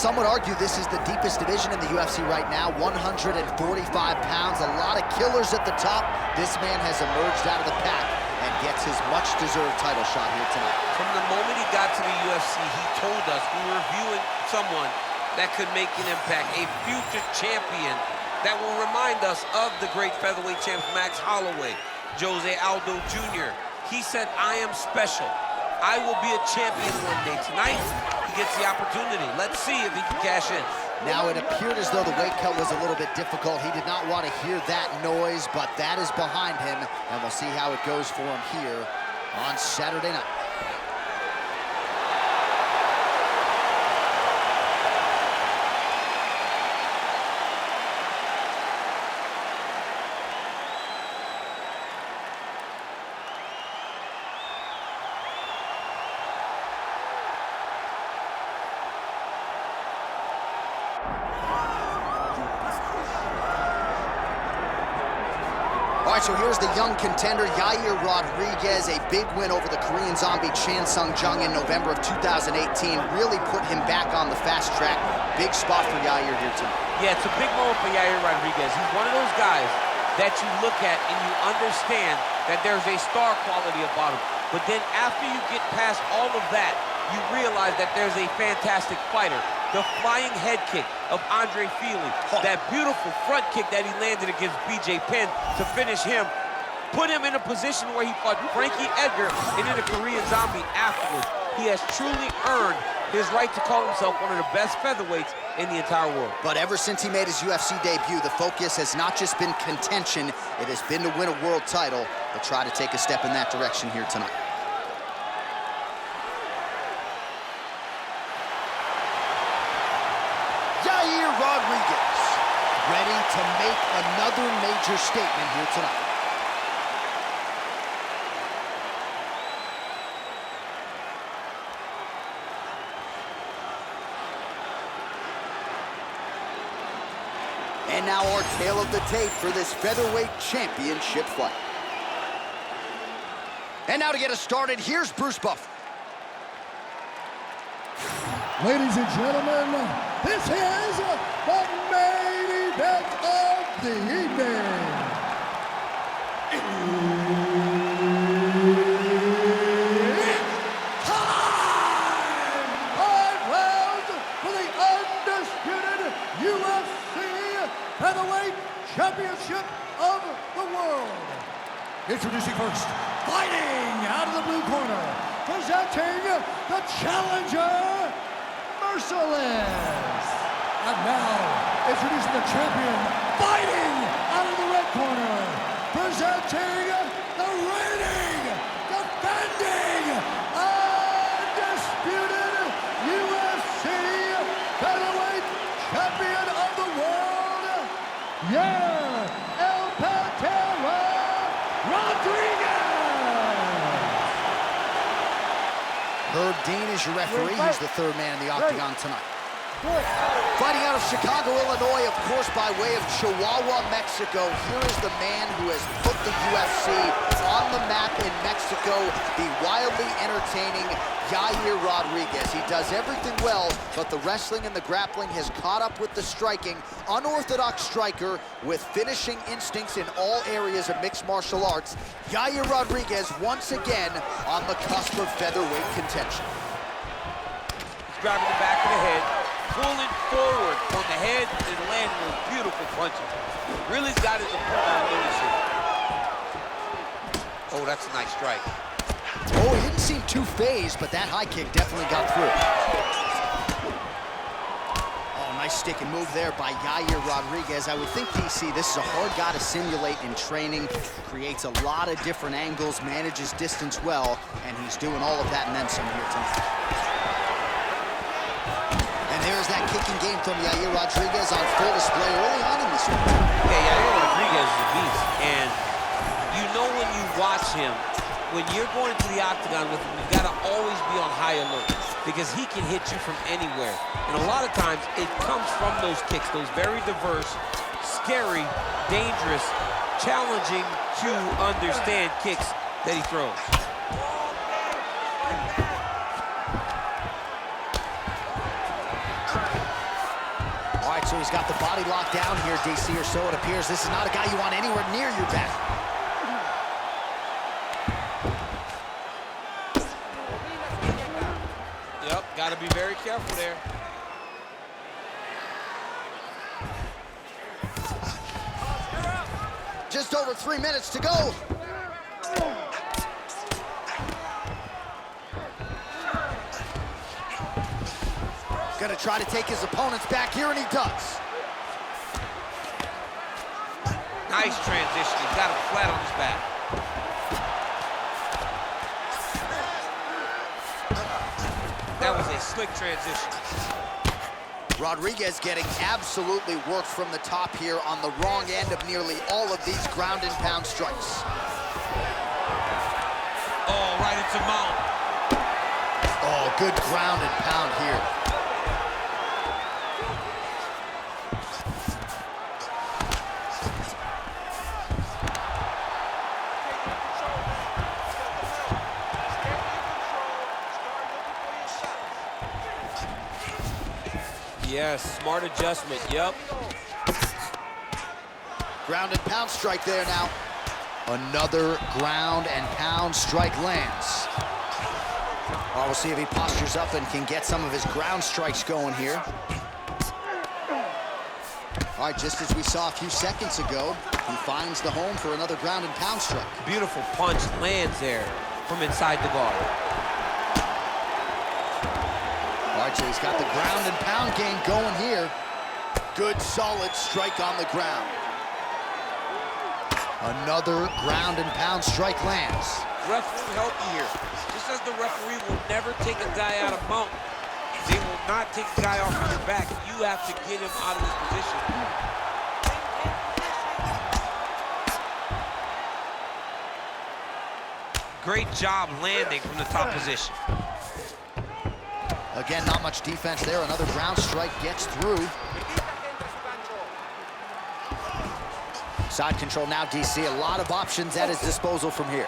some would argue this is the deepest division in the UFC right now, 145 pounds, a lot of killers at the top. This man has emerged out of the pack and gets his much-deserved title shot here tonight. From the moment he got to the UFC, he told us we were viewing someone that could make an impact, a future champion that will remind us of the great featherweight champs Max Holloway, Jose Aldo Jr. He said, I am special. I will be a champion one day. Tonight, he gets the opportunity. Let's see if he can cash in. Now, it appeared as though the weight cut was a little bit difficult. He did not want to hear that noise, but that is behind him, and we'll see how it goes for him here on Saturday night. All right, so here's the young contender, Yair Rodriguez, a big win over the Korean zombie Chan Sung Jung in November of 2018. Really put him back on the fast track. Big spot for Yair here tonight. Yeah, it's a big moment for Yair Rodriguez. He's one of those guys that you look at and you understand that there's a star quality about him. But then after you get past all of that, you realize that there's a fantastic fighter. The flying head kick of Andre Feely, that beautiful front kick that he landed against BJ Penn to finish him, put him in a position where he fought Frankie Edgar and then a Korean zombie afterwards. He has truly earned his right to call himself one of the best featherweights in the entire world. But ever since he made his UFC debut, the focus has not just been contention, it has been to win a world title. He'll try to take a step in that direction here tonight. Yair Rodriguez, ready to make another major statement here tonight. And now our tale of the tape for this featherweight championship fight. And now to get us started, here's Bruce Buffer. Ladies and gentlemen, this is the main event of the evening. It's time! 5 rounds for the undisputed UFC Featherweight Championship of the world. Introducing first, fighting out of the blue corner, presenting the challenger, Merciless. And now, introducing the champion, fighting out of the red corner, presenting the reigning, defending, undisputed UFC featherweight champion of the world, Yair El Pantera Rodriguez. Herb Dean is your referee. He's the third man in the octagon tonight. Fighting out of Chicago, Illinois, of course, by way of Chihuahua, Mexico. Here is the man who has put the UFC on the map in Mexico, the wildly entertaining Yair Rodriguez. He does everything well, but the wrestling and the grappling has caught up with the striking. Unorthodox striker with finishing instincts in all areas of mixed martial arts. Yair Rodriguez once again on the cusp of featherweight contention. He's grabbing the back of the head, pulling forward on the head and landing those beautiful punches. Really's got his opponent on notice here. Oh, that's a nice strike. Oh, he didn't seem too phased, but that high kick definitely got through. Oh, nice stick and move there by Yair Rodriguez. I would think, DC, this is a hard guy to simulate in training. Creates a lot of different angles, manages distance well, and he's doing all of that and then some here tonight. And there's that kicking game from Yair Rodriguez on full display early on in this one. Yeah, Yair Rodriguez is a beast, and you know when you watch him, when you're going to the octagon with him, you've got to always be on high alert because he can hit you from anywhere. And a lot of times, it comes from those kicks, those very diverse, scary, dangerous, challenging to understand kicks that he throws. So he's got the body locked down here, DC, or so it appears. This is not a guy you want anywhere near your back. Yep, got to be very careful there. Just over 3 minutes to go. Gonna try to take his opponents back here, and he does. Nice transition. He's got him flat on his back. That was a slick transition. Rodriguez getting absolutely worked from the top here on the wrong end of nearly all of these ground and pound strikes. Oh, right into mount. Oh, good ground and pound here. Yes, smart adjustment, yep. Ground and pound strike there now. Another ground and pound strike lands. Well, we'll see if he postures up and can get some of his ground strikes going here. All right, just as we saw a few seconds ago, he finds the home for another ground and pound strike. Beautiful punch lands there from inside the guard. All right, so he's got the ground and pound game going here. Good, solid strike on the ground. Another ground and pound strike lands. Referee help you here. Just as the referee will never take a guy out of mount, they will not take a guy off of your back. You have to get him out of this position. Great job landing from the top position. Again, not much defense there. Another ground strike gets through. Side control now, DC. A lot of options at his disposal from here.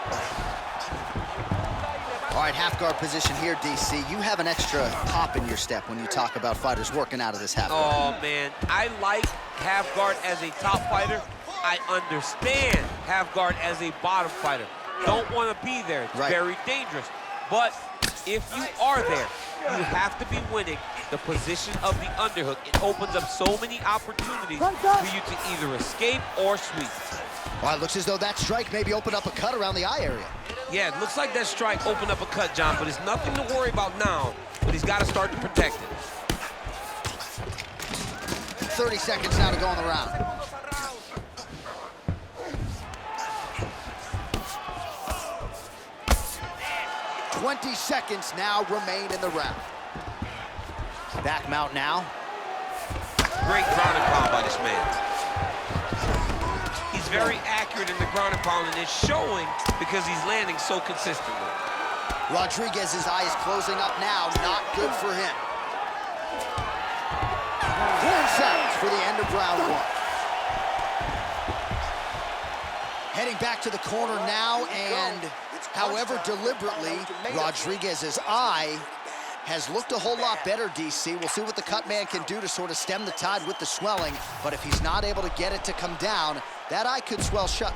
All right, half guard position here, DC. You have an extra hop in your step when you talk about fighters working out of this half guard. Oh, man. I like half guard as a top fighter. I understand half guard as a bottom fighter. Don't want to be there. It's very dangerous. But if you are there, you have to be winning the position of the underhook. It opens up so many opportunities for you to either escape or sweep. Well, it looks as though that strike maybe opened up a cut around the eye area. Yeah, it looks like that strike opened up a cut, John, but it's nothing to worry about now, but he's got to start to protect it. 30 seconds now to go in the round. "20 seconds now remain in the round." Back mount now. Great ground and pound by this man. He's very accurate in the ground and pound, and it's showing because he's landing so consistently. Rodriguez's eye is closing up now. Not good for him. Horn sounds for the end of round one. Heading back to the corner now, and however deliberately, Rodriguez's eye has looked a whole lot better, DC. We'll see what the cut man can do to sort of stem the tide with the swelling, but if he's not able to get it to come down, that eye could swell shut.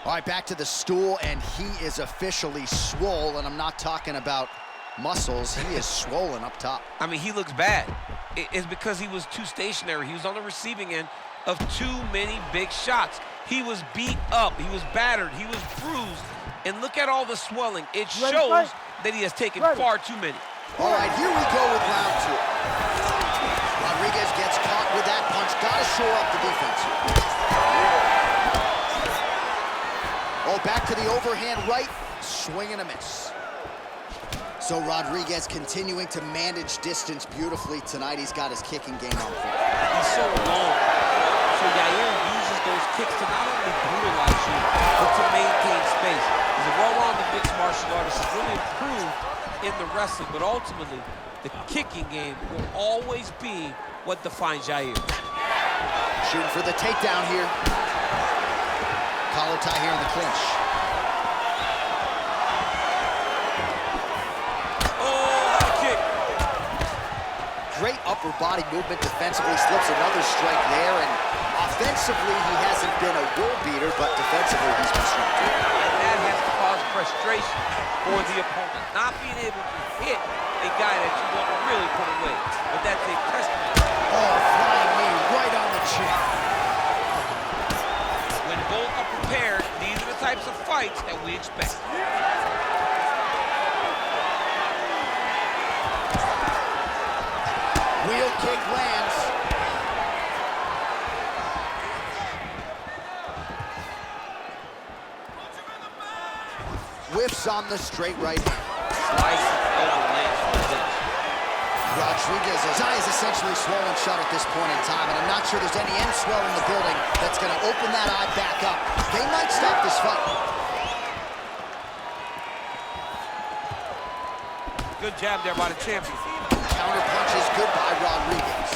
All right, back to the stool, and he is officially swole, and I'm not talking about muscles. He is swollen up top. I mean, he looks bad. It's because he was too stationary. He was on the receiving end of too many big shots. He was beat up. He was battered. He was bruised. And look at all the swelling. It shows that he has taken far too many. All right, here we go with round two. Rodriguez gets caught with that punch. Got to shore up the defense here. Oh, back to the overhand right. Swing and a miss. So Rodriguez continuing to manage distance beautifully tonight. He's got his kicking game on point. He's so long. So Yair uses those kicks to not only brutalize you, but to maintain space. He's a well-rounded mixed martial artist. He's really improved in the wrestling, but ultimately, the kicking game will always be what defines Yair. Shooting for the takedown here. Collar tie here in the clinch. great upper body movement defensively, slips another strike there, and offensively, he hasn't been a world beater, but defensively, he's been strong. And that has caused frustration for the opponent. Not being able to hit a guy that you want to really put away. But that's a testament. Oh, flying knee right on the chin. When both are prepared, these are the types of fights that we expect. Wheel kick lands. Whiffs on the straight right hand. Slice over lands for the finish. Rodriguez's eye is essentially swollen shut at this point in time, and I'm not sure there's any end swell in the building that's going to open that eye back up. They might stop this fight. Good jab there by the champion. Counter punch is good by Rodriguez.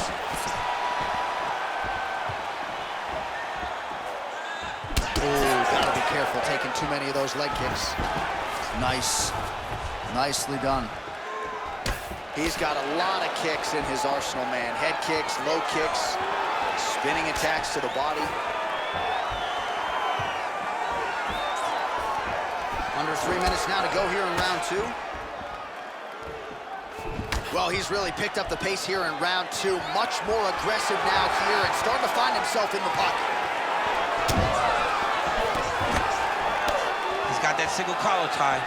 Oh, gotta be careful taking too many of those leg kicks. Nice. Nicely done. He's got a lot of kicks in his arsenal, man. Head kicks, low kicks, spinning attacks to the body. Under 3 minutes now to go here in round two. Well, he's really picked up the pace here in round two. Much more aggressive now here and starting to find himself in the pocket. He's got that single collar tie.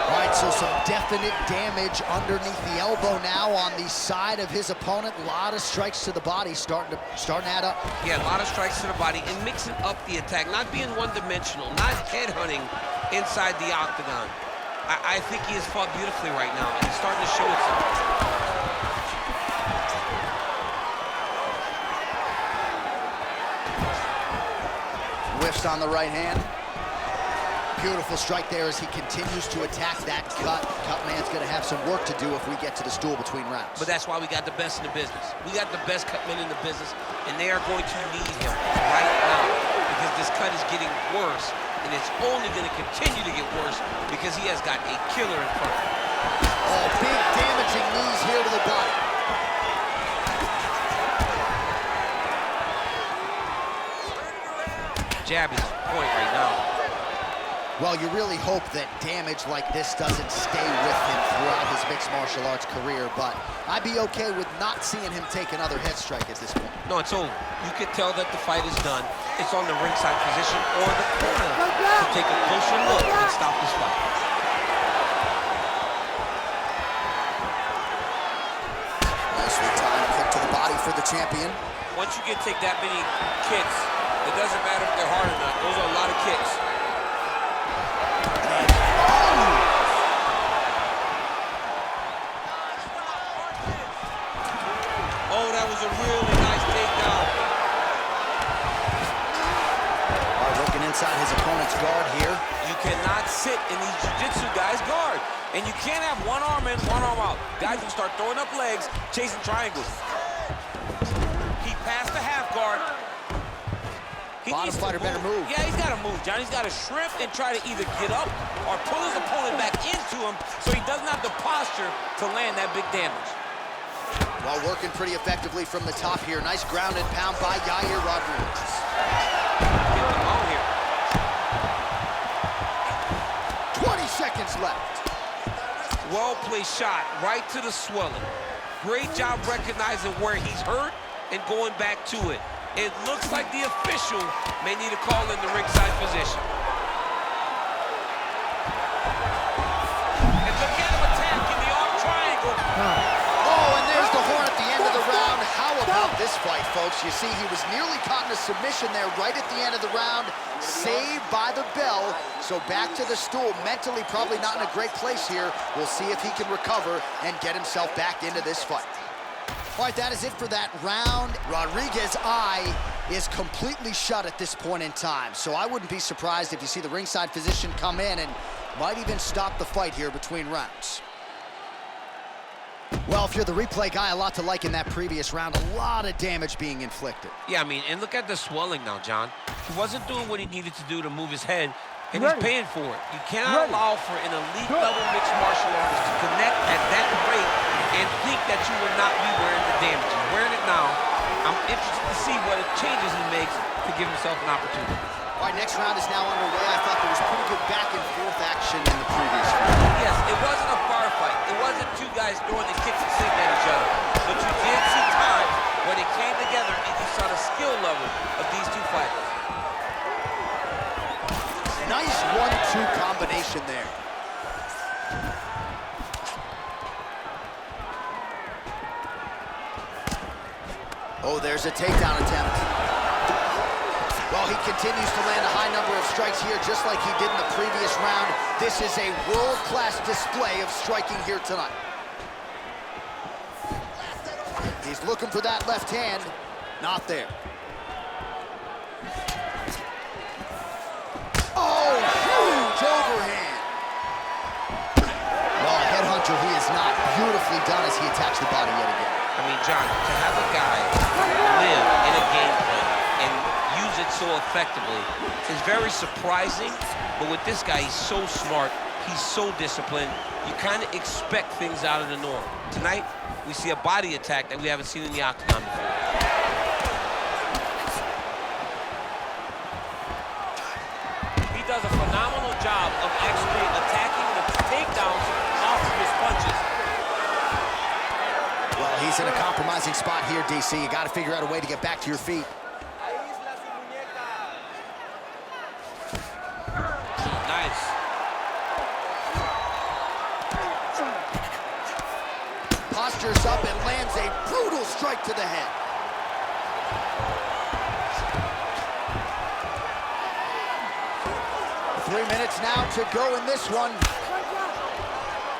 All right, so some definite damage underneath the elbow now on the side of his opponent. A lot of strikes to the body starting to add up. Yeah, a lot of strikes to the body and mixing up the attack, not being one-dimensional, not headhunting inside the octagon. I think he has fought beautifully right now, and it's starting to show itself. Whiffs on the right hand. Beautiful strike there as he continues to attack that cut. Cut man's gonna have some work to do if we get to the stool between rounds. But that's why we got the best in the business. We got the best cut men in the business, and they are going to need him right now because this cut is getting worse, and it's only gonna continue to get worse because he has got a killer in front of him. Oh, big damaging knees here to the body. Jab is on point right now. Well, you really hope that damage like this doesn't stay with him throughout his mixed martial arts career, but I'd be okay with not seeing him take another head strike at this point. No, it's over. You can tell that the fight is done. It's on the ringside position or the corner to take a closer look and stop this fight. Nicely timed kick to the body for the champion. Once you take that many kicks, it doesn't matter if they're hard or not. Those are a lot of kicks. Oh, that was a really nice takedown. All right, looking inside his opponent's guard here. You cannot sit in these jiu-jitsu guys' guard. And you can't have one arm in, one arm out. Guys can start throwing up legs, chasing triangles. He passed the half guard. Bottom fighter better move. Yeah, he's got to move, John. He's got to shrimp and try to either get up or pull his opponent back into him so he doesn't have the posture to land that big damage. While working pretty effectively from the top here. Nice ground and pound by Yair Rodriguez. Get them out here. 20 seconds left. Well-placed shot right to the swelling. Great job recognizing where he's hurt and going back to it. It looks like the official may need to call in the ringside position. And look at him attacking the arm triangle. Oh, and there's the horn at the end of the round. How about this fight, folks? You see, he was nearly caught in a submission there right at the end of the round. Saved by the bell. So back to the stool. Mentally probably not in a great place here. We'll see if he can recover and get himself back into this fight. All right, that is it for that round. Rodriguez's eye is completely shut at this point in time, so I wouldn't be surprised if you see the ringside physician come in and might even stop the fight here between rounds. Well, if you're the replay guy, a lot to like in that previous round. A lot of damage being inflicted. Yeah, I mean, and look at the swelling now, John. He wasn't doing what he needed to do to move his head, and he's paying for it. You cannot allow for an elite level mixed martial artist to connect at that rate and think that you will not be wearing the damage. He's wearing it now. I'm interested to see what changes he makes to give himself an opportunity. All right, next round is now underway. I thought there was pretty good back-and-forth action in the previous round. Yes, it wasn't a firefight. It wasn't two guys throwing the kitchen sink at each other. But you did see times when it came together and you saw the skill level of these two fighters. Nice 1-2 combination there. Oh, there's a takedown attempt. Well, he continues to land a high number of strikes here, just like he did in the previous round. This is a world-class display of striking here tonight. He's looking for that left hand. Not there. Oh, huge overhand. Well, a headhunter he is not. Beautifully done as he attacks the body yet again. I mean, John, to have a guy live in a game plan and use it so effectively is very surprising. But with this guy, he's so smart. He's so disciplined. You kind of expect things out of the norm. Tonight, we see a body attack that we haven't seen in the octagon before. He does a phenomenal job of actually attacking the takedowns off of his punches. Well, he's in a compromising spot here, DC. You got to figure out a way to get back to your feet. Nice. Postures up and lands a brutal strike to the head. Three minutes now to go in this one.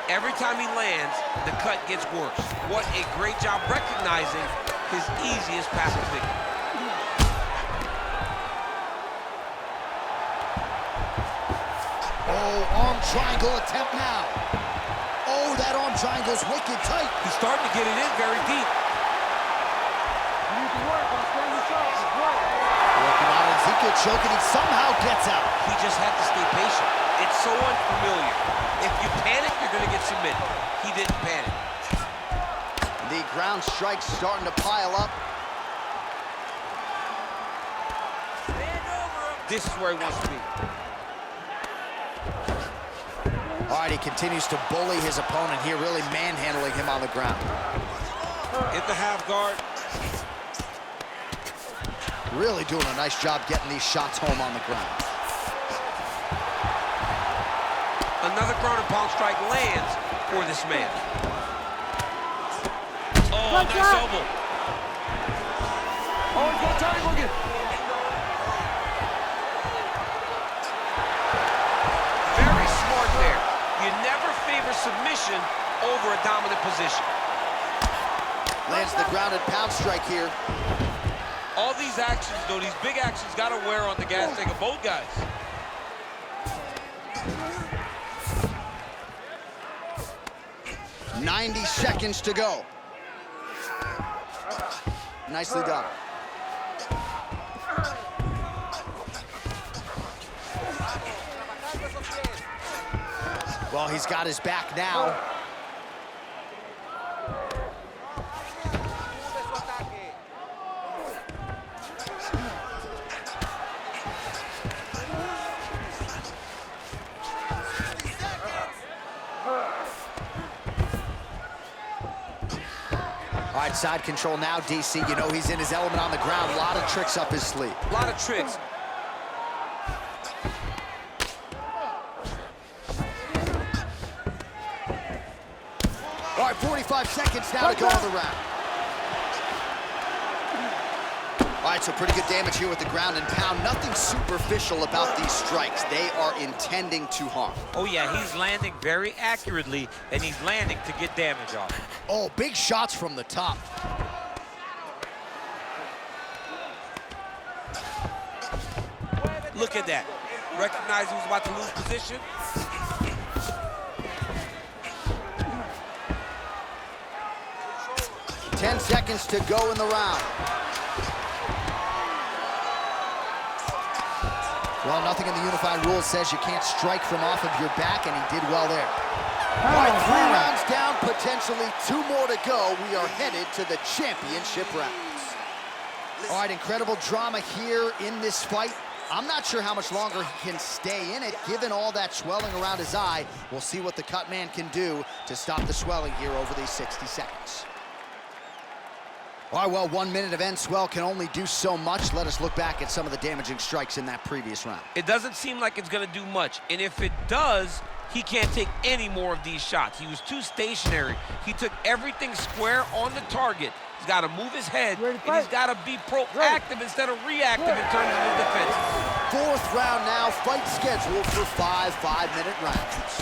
Every time he lands, the cut gets worse. What a great job recognizing his easiest passive figure. Oh, arm triangle attempt now. Oh, that arm triangle's wicked tight. He's starting to get it in very deep. Working on Ezekiel choking, he somehow gets out. He just had to stay patient. It's so unfamiliar. If you panic, you're going to get submitted. He didn't panic. The ground strikes starting to pile up. This is where he wants to be. All right, he continues to bully his opponent here, really manhandling him on the ground. In the half guard. Really doing a nice job getting these shots home on the ground. Another ground and pound strike lands for this man. Oh, nice elbow. Oh, he's got time looking. Very smart there. You never favor submission over a dominant position. Lands the ground and pound strike here. All these actions, though, these big actions, got to wear on the gas tank of both guys. .90 seconds to go. Nicely done. Well, he's got his back now. All right, side control now, DC. You know he's in his element on the ground. A lot of tricks up his sleeve. A lot of tricks. All right, 45 seconds now to go in the round. All right, so pretty good damage here with the ground and pound. Nothing superficial about these strikes. They are intending to harm. Oh, yeah, he's landing very accurately, and he's landing to get damage off. Oh, big shots from the top. Look at that. Recognize he was about to lose position. Ten seconds to go in the round. Well, nothing in the unified rules says you can't strike from off of your back, and he did well there. All right, 3 rounds down, potentially 2 more to go. We are headed to the championship rounds. All right, incredible drama here in this fight. I'm not sure how much longer he can stay in it, given all that swelling around his eye. We'll see what the cut man can do to stop the swelling here over these 60 seconds. All right, well, 1 minute of end swell can only do so much. Let us look back at some of the damaging strikes in that previous round. It doesn't seem like it's going to do much, and if it does, he can't take any more of these shots. He was too stationary. He took everything square on the target. He's got to move his head, and he's got to be proactive instead of reactive in terms of his defense. 4th round now, fight scheduled for 5 5-minute rounds.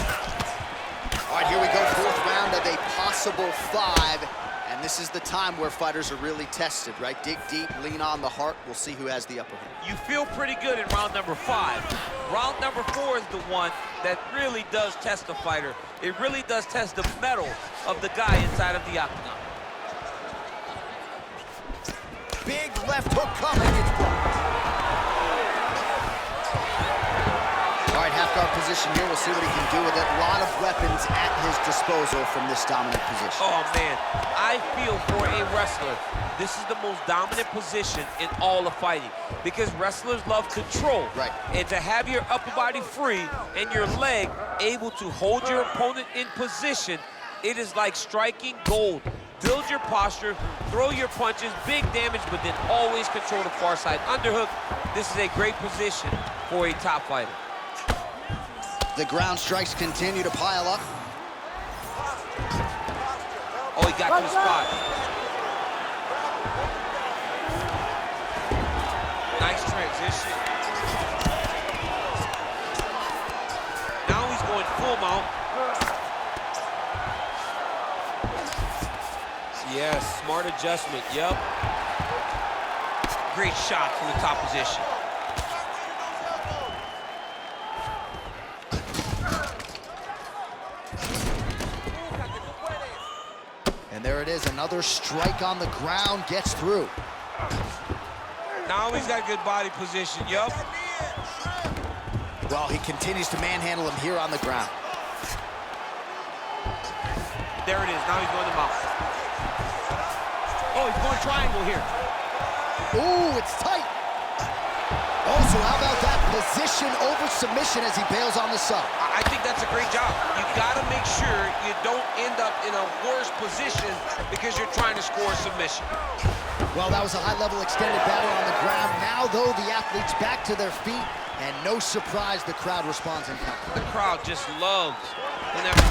All right, here we go, 4th round of a possible 5. And this is the time where fighters are really tested, right? Dig deep, lean on the heart. We'll see who has the upper hand. You feel pretty good in round number 5. Round number 4 is the one that really does test the fighter. It really does test the mettle of the guy inside of the octagon. Big left hook coming, it's blocked. All right, half guard position here. We'll see what he can do with it. A lot of weapons at his disposal from this dominant position. Oh, man, I feel for a wrestler, this is the most dominant position in all of fighting because wrestlers love control. Right. And to have your upper body free and your leg able to hold your opponent in position, it is like striking gold. Build your posture, throw your punches, big damage, but then always control the far side underhook. This is a great position for a top fighter. The ground strikes continue to pile up. Oh, he got to the spot. Nice transition. Now he's going full mount. Yes, smart adjustment, yep. Great shot from the top position. And there it is, another strike on the ground, gets through. Now he's got good body position, yup. Well, he continues to manhandle him here on the ground. There it is, now he's going to mount. Oh, he's going triangle here. Ooh, it's tight. Also, how about that position over submission as he bails on the sub? I think that's a great job. You got to make sure you don't end up in a worse position because you're trying to score a submission. Well, that was a high-level extended battle on the ground. Now, though, the athletes back to their feet, and no surprise, the crowd responds in kind. The crowd just loves whenever.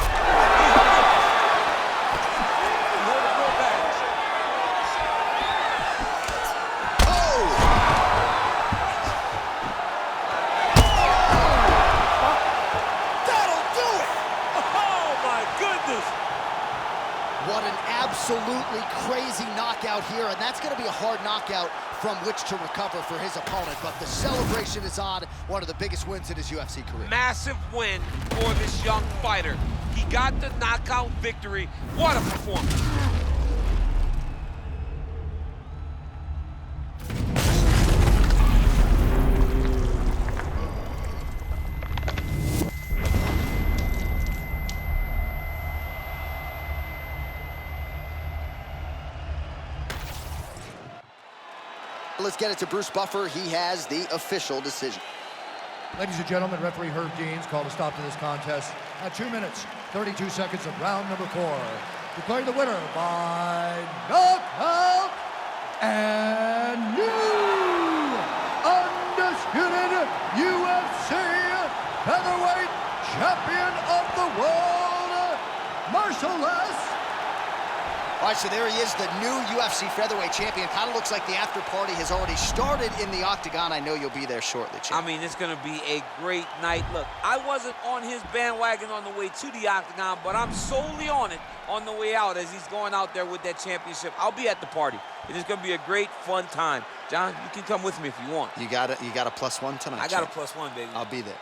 What an absolutely crazy knockout here, and that's going to be a hard knockout from which to recover for his opponent, but the celebration is on. One of the biggest wins in his UFC career. Massive win for this young fighter. He got the knockout victory. What a performance. Let's get it to Bruce Buffer. He has the official decision. Ladies and gentlemen, referee Herb Deans called a stop to this contest at 2 minutes, 32 seconds of round number 4. Declaring the winner by knockout and new undisputed UFC featherweight champion of the world, Merciless. All right, so there he is, the new UFC featherweight champion. Kind of looks like the after party has already started in the octagon. I know you'll be there shortly, champ. I mean, it's going to be a great night. Look, I wasn't on his bandwagon on the way to the octagon, but I'm solely on it on the way out as he's going out there with that championship. I'll be at the party. It is going to be a great, fun time. John, you can come with me if you want. You got a +1 tonight, I got a +1, baby. I'll be there.